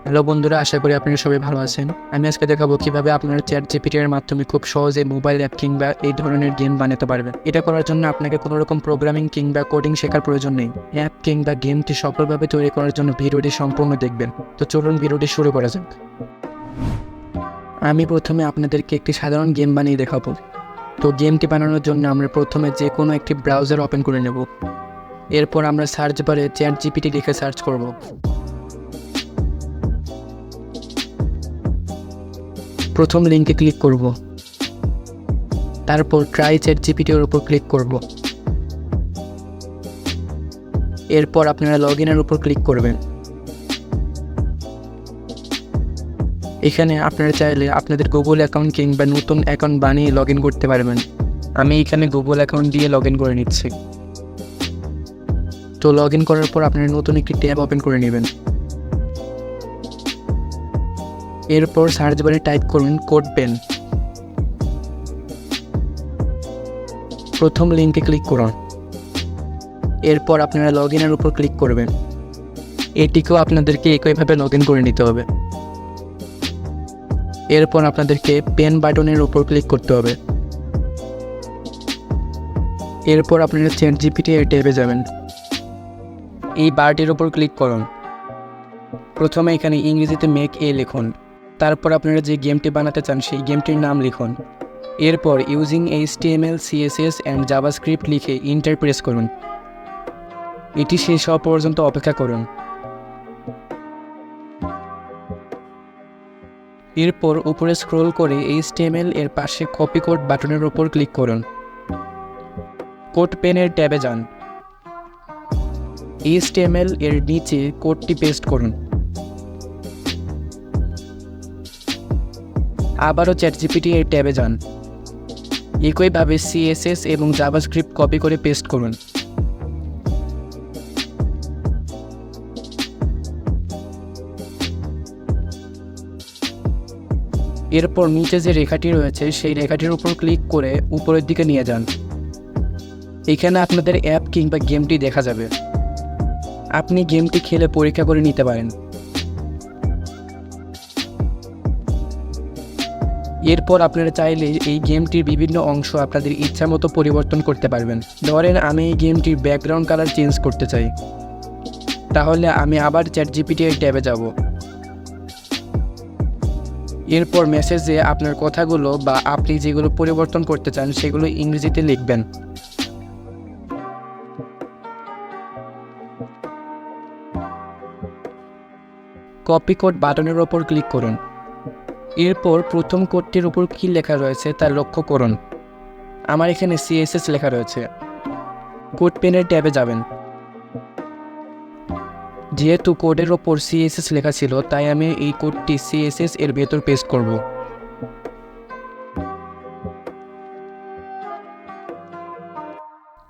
Hello বন্ধুরা, আশা করি আপনারা সবাই ভালো আছেন। আমি আজকে দেখাবো কিভাবে আপনারা ChatGPT এর মাধ্যমে খুব সহজে মোবাইল অ্যাপ কিংবা এই ধরনের গেম বানাতে পারবেন। এটা করার জন্য আপনাকে কোনো রকম প্রোগ্রামিং কিংবা কোডিং শেখার প্রয়োজন নেই। অ্যাপ কিংবা গেমটি সফলভাবে তৈরি করার জন্য ভিডিওটি সম্পূর্ণ দেখবেন। তো চলুন ভিডিওটি শুরু করা যাক। আমি প্রথমে আপনাদেরকে একটি সাধারণ গেম বানিয়ে দেখাবো। তো গেমটি বানানোর জন্য আমরা প্রথমে যে কোনো একটি ব্রাউজার ওপেন করে নেব। এরপর আমরা সার্চ বারে ChatGPT লিখে সার্চ করব। প্রথম লিঙ্কে ক্লিক করব, তারপর ট্রাই ChatGPT এর উপর ক্লিক করব। এরপর আপনারা লগইনের উপর ক্লিক করবেন। এখানে আপনারা চাইলে আপনাদের গুগল অ্যাকাউন্ট কিংবা নতুন অ্যাকাউন্ট বানিয়ে লগ ইন করতে পারবেন। আমি এখানে গুগল অ্যাকাউন্ট দিয়ে লগ ইন করে নিচ্ছি। তো লগ ইন করার পর আপনারা নতুন একটি ট্যাব ওপেন করে নেবেন। এরপর সার্চ বারে টাইপ করুন কোড পেন। প্রথম লিঙ্কে ক্লিক করুন। এরপর আপনারা লগ ইনের উপর ক্লিক করবেন। এটিকেও আপনাদেরকে একইভাবে লগ ইন করে নিতে হবে। এরপর আপনাদেরকে পেন বাটনের উপর ক্লিক করতে হবে। এরপর আপনারা ChatGPT এর ট্যাবে যাবেন। এই বারটির উপর ক্লিক করুন। প্রথমে এখানে ইংরেজিতে মেক এ লিখুন। তারপর আপনারা যে গেমটি বানাতে চান সেই গেমটির নাম লিখুন। এরপর using HTML, CSS and JavaScript লিখে এন্টার প্রেস করুন। এটি শেষ হওয়া পর্যন্ত অপেক্ষা করুন। এরপর উপরে স্ক্রল করে HTML এর পাশে কপি কোড বাটনের উপর ক্লিক করুন। কোড পেনের ট্যাবে যান। HTML এর নিচে কোডটি পেস্ট করুন। আবারও ChatGPT এর ট্যাবে যান। একইভাবে CSS এবং জাভাস্ক্রিপ্ট কপি করে পেস্ট করুন। এরপর নিচে যে রেখাটি রয়েছে সেই রেখাটির উপর ক্লিক করে উপরের দিকে নিয়ে যান। এখানে আপনাদের অ্যাপ কিংবা গেমটি দেখা যাবে। আপনি গেমটি খেলে পরীক্ষা করে নিতে পারেন। এরপর আপনারা চাইলে এই গেমটির বিভিন্ন অংশ আপনাদের ইচ্ছা মতো পরিবর্তন করতে পারবেন। ধরেন আমি এই গেমটির ব্যাকগ্রাউন্ড কালার চেঞ্জ করতে চাই, তাহলে আমি আবার ChatGPT এর ট্যাবে যাব। এরপর মেসেজে আপনার কথাগুলো বা আপনি যেগুলো পরিবর্তন করতে চান সেগুলো ইংরেজিতে লিখবেন। কপি কোড বাটনের ওপর ক্লিক করুন। এরপর প্রথম কোডটির উপর কী লেখা রয়েছে তা লক্ষ্য করুন। আমার এখানে CSS লেখা রয়েছে। কোড পেনের ট্যাবে যাবেন। যেহেতু কোডের ওপর CSS লেখা ছিল তাই আমি এই কোডটি CSS এর ভেতর পেস্ট করব।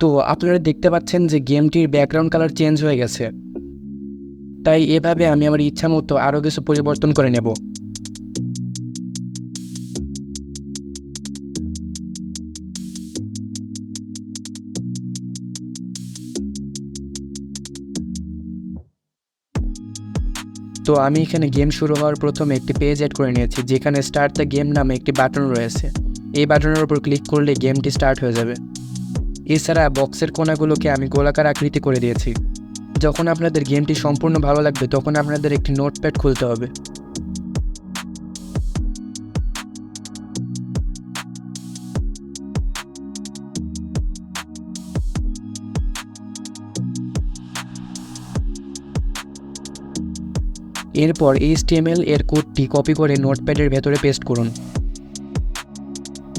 তো আপনারা দেখতে পাচ্ছেন যে গেমটির ব্যাকগ্রাউন্ড কালার চেঞ্জ হয়ে গেছে। তাই এভাবে আমি আমার ইচ্ছা মতো আরও কিছু পরিবর্তন করে নেব। তো আমি এখানে গেম শুরু হওয়ার প্রথমে একটি পেজ অ্যাড করে নিয়েছি, যেখানে স্টার্ট দ্য গেম নামে একটি বাটন রয়েছে। এই বাটনের উপর ক্লিক করলে গেমটি স্টার্ট হয়ে যাবে। এছাড়া বক্সের কোণাগুলোকে আমি গোলাকার আকৃতি করে দিয়েছি। যখন আপনাদের গেমটি সম্পূর্ণ ভালো লাগবে তখন আপনাদের একটি নোটপ্যাড খুলতে হবে। এরপর HTML এর কোডটি কপি করে নোটপ্যাডের ভেতরে পেস্ট করুন।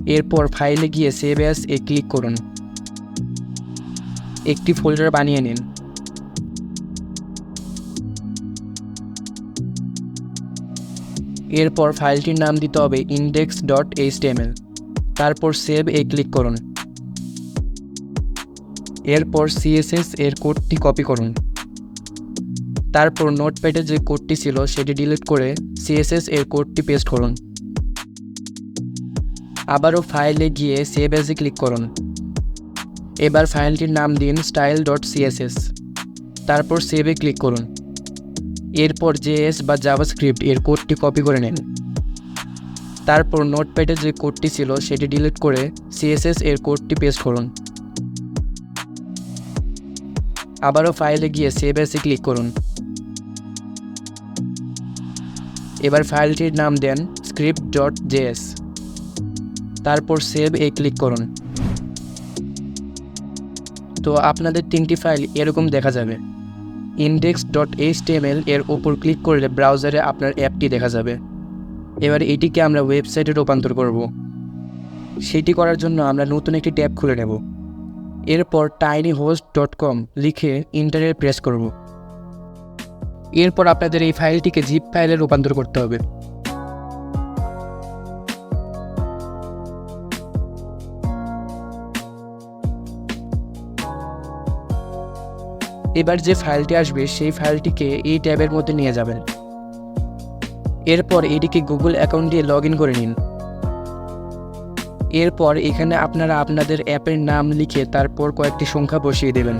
এরপর ফাইলে গিয়ে সেভ অ্যাজ এ ক্লিক করুন। একটি ফোল্ডার বানিয়ে নিন। এরপর ফাইলটির নাম দিতে হবে index.html। তারপর সেভ এ ক্লিক করুন। এরপর CSS এর কোডটি কপি করুন। তারপর নোটপ্যাডে যে কোডটি ছিল সেটি ডিলিট করে CSS এর কোডটি পেস্ট করুন। আবারও ফাইলে গিয়ে সেভ অ্যাজে ক্লিক করুন। এবার ফাইলটির নাম দিন style.css। তারপর সেভে ক্লিক করুন। এরপর জেএস বা জাভাস্ক্রিপ্ট এর কোডটি কপি করে নিন। তারপর নোটপ্যাডে যে কোডটি ছিল সেটি ডিলিট করে সিএসএস এর কোডটি পেস্ট করুন। আবারও ফাইলে গিয়ে সেভ অ্যাসে ক্লিক করুন। এবার ফাইলটির নাম দেন script.js। তারপর সেভ এ ক্লিক করুন। তো আপনাদের 3টি ফাইল এরকম দেখা যাবে। index.html এর ওপর ক্লিক করলে ব্রাউজারে আপনার অ্যাপটি দেখা যাবে। এবার এটিকে আমরা ওয়েবসাইটে রূপান্তর করব। সেটি করার জন্য আমরা নতুন একটি ট্যাব খুলে নেব। এরপর tinyhost.com লিখে ইন্টারে প্রেস করব। এরপর আপনাদের এই ফাইলটিকে জিপ ফাইলে রূপান্তর করতে হবে। এবার যে ফাইলটি আসবে সেই ফাইলটিকে এই ট্যাবের মধ্যে নিয়ে যাবেন। এরপর এটিকে গুগল অ্যাকাউন্ট দিয়ে লগ ইন করে নিন। এরপর এখানে আপনারা আপনাদের অ্যাপের নাম লিখে তারপর কয়েকটি সংখ্যা বসিয়ে দেবেন।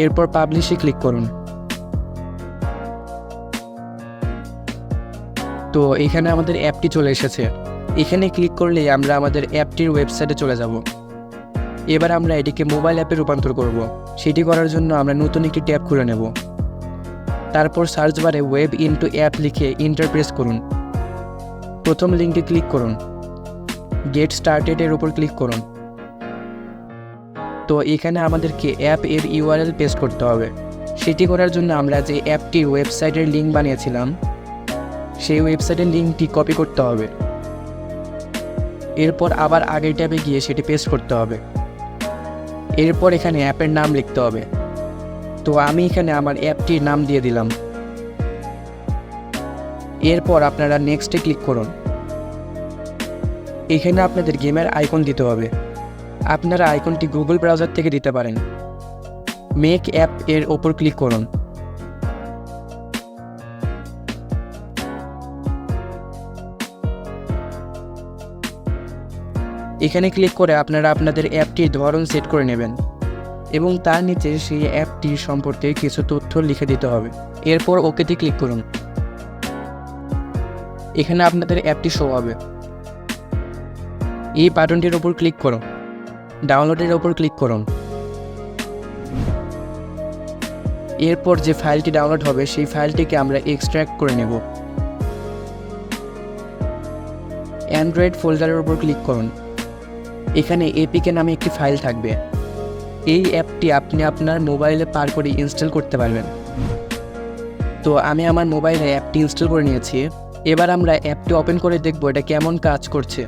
এরপর পাবলিশে ক্লিক করুন। তো এখানে আমাদের অ্যাপটি চলে এসেছে। এখানে ক্লিক করলেই আমরা আমাদের অ্যাপটির ওয়েবসাইটে চলে যাব। এবার আমরা এটিকে মোবাইল অ্যাপে রূপান্তর করব। সেটি করার জন্য আমরা নতুন একটি ট্যাব খুলে নেব। তারপর সার্চ বারে ওয়েব ইনটু অ্যাপ লিখে ইন্টার প্রেস করুন। প্রথম লিঙ্কে ক্লিক করুন। গেট স্টার্টেড এর উপর ক্লিক করুন। তো এখানে আমাদেরকে অ্যাপ এর ইউআরএল পেস্ট করতে হবে। সেটি করার জন্য আমরা যে অ্যাপটির ওয়েবসাইটের লিঙ্ক বানিয়েছিলাম সেই ওয়েবসাইটের লিঙ্কটি কপি করতে হবে। এরপর আবার আগের ট্যাবে গিয়ে সেটি পেস্ট করতে হবে। এরপর এখানে অ্যাপের নাম লিখতে হবে। তো আমি এখানে আমার অ্যাপটির নাম দিয়ে দিলাম। এরপর আপনারা নেক্সটে ক্লিক করুন। এখানে আপনাদের গেমের আইকন দিতে হবে। আপনারা আইকনটি গুগল ব্রাউজার থেকে দিতে পারেন। মেক অ্যাপ এর ওপর ক্লিক করুন। এখানে ক্লিক করে আপনারা আপনাদের অ্যাপটির ধরন সেট করে নেবেন এবং তার নিচে সেই অ্যাপটির সম্পর্কে কিছু তথ্য লিখে দিতে হবে। এরপর ওকেতে ক্লিক করুন। এখানে আপনাদের অ্যাপটি শো হবে। এই বাটনটির ওপর ক্লিক করুন। ডাউনলোডের ওপর ক্লিক করুন। এরপর যে ফাইলটি ডাউনলোড হবে সেই ফাইলটিকে আমরা এক্সট্র্যাক্ট করে নেব। অ্যান্ড্রয়েড ফোল্ডারের ওপর ক্লিক করুন। এখানে এপিকে নামে একটি ফাইল থাকবে। এই অ্যাপটি আপনি আপনার মোবাইলে পার করে ইনস্টল করতে পারবেন। তো আমি আমার মোবাইলে অ্যাপটি ইনস্টল করে নিয়েছি। এবার আমরা অ্যাপটি ওপেন করে দেখব এটা কেমন কাজ করছে।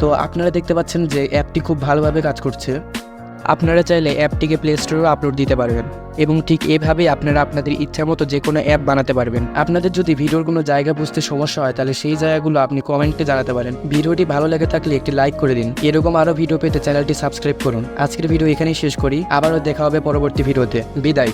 তো আপনারা দেখতে পাচ্ছেন যে অ্যাপটি খুব ভালোভাবে কাজ করছে। আপনারা চাইলে অ্যাপটিকে প্লে স্টোরেও আপলোড দিতে পারবেন এবং ঠিক এভাবেই আপনারা আপনাদের ইচ্ছা মতো যে কোনো অ্যাপ বানাতে পারবেন। আপনাদের যদি ভিডিওর কোনো জায়গা বুঝতে সমস্যা হয় তাহলে সেই জায়গাগুলো আপনি কমেন্টে জানাতে পারেন। ভিডিওটি ভালো লেগে থাকলে একটি লাইক করে দিন। এরকম আরও ভিডিও পেতে চ্যানেলটি সাবস্ক্রাইব করুন। আজকের ভিডিও এখানেই শেষ করি। আবারও দেখা হবে পরবর্তী ভিডিওতে। বিদায়।